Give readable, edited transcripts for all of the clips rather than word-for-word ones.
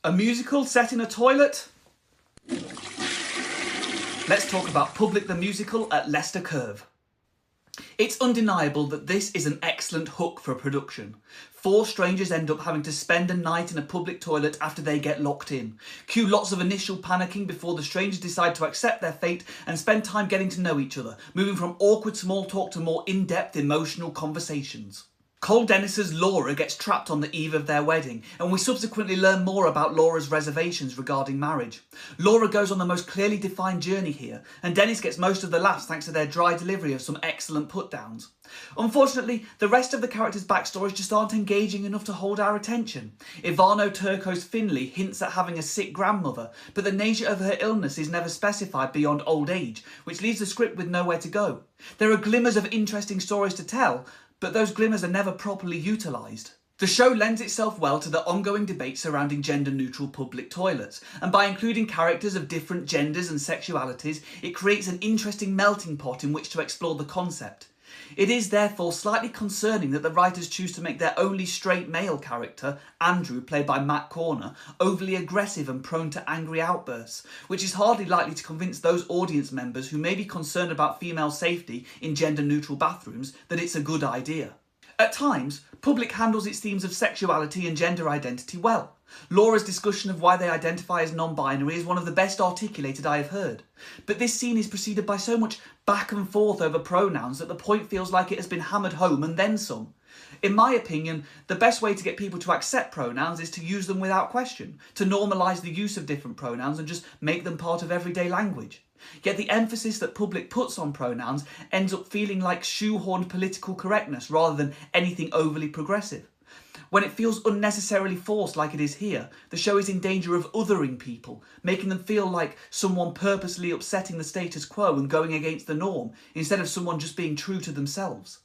A musical set in a toilet? Let's talk about Public the Musical at Leicester Curve. It's undeniable that this is an excellent hook for a production. 4 strangers end up having to spend a night in a public toilet after they get locked in. Cue lots of initial panicking before the strangers decide to accept their fate and spend time getting to know each other, moving from awkward small talk to more in-depth emotional conversations. Cole Dennis's Laura gets trapped on the eve of their wedding, and we subsequently learn more about Laura's reservations regarding marriage. Laura goes on the most clearly defined journey here, and Dennis gets most of the laughs thanks to their dry delivery of some excellent put-downs. Unfortunately, the rest of the characters' backstories just aren't engaging enough to hold our attention. Ivano Turco's Finlay hints at having a sick grandmother, but the nature of her illness is never specified beyond old age, which leaves the script with nowhere to go. There are glimmers of interesting stories to tell, but those glimmers are never properly utilised. The show lends itself well to the ongoing debate surrounding gender-neutral public toilets, and by including characters of different genders and sexualities, it creates an interesting melting pot in which to explore the concept. It is therefore slightly concerning that the writers choose to make their only straight male character, Andrew, played by Matt Corner, overly aggressive and prone to angry outbursts, which is hardly likely to convince those audience members who may be concerned about female safety in gender-neutral bathrooms that it's a good idea. At times, Public handles its themes of sexuality and gender identity well. Laura's discussion of why they identify as non-binary is one of the best articulated I have heard. But this scene is preceded by so much back and forth over pronouns that the point feels like it has been hammered home and then some. In my opinion, the best way to get people to accept pronouns is to use them without question, to normalise the use of different pronouns and just make them part of everyday language. Yet the emphasis that Public puts on pronouns ends up feeling like shoehorned political correctness rather than anything overly progressive. When it feels unnecessarily forced like it is here, the show is in danger of othering people, making them feel like someone purposely upsetting the status quo and going against the norm, instead of someone just being true to themselves.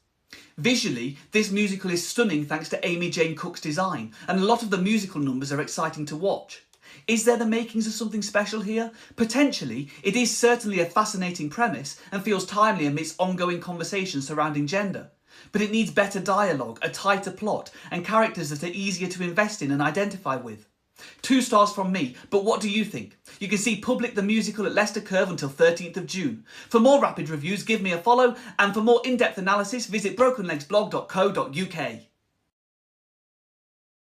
Visually, this musical is stunning thanks to Amy Jane Cook's design, and a lot of the musical numbers are exciting to watch. Is there the makings of something special here? Potentially, it is certainly a fascinating premise and feels timely amidst ongoing conversations surrounding gender. But it needs better dialogue, a tighter plot, and characters that are easier to invest in and identify with. 2 stars from me, but what do you think? You can see Public the Musical at Leicester Curve until 13th of June. For more rapid reviews, give me a follow, and for more in-depth analysis, visit brokenlegsblog.co.uk.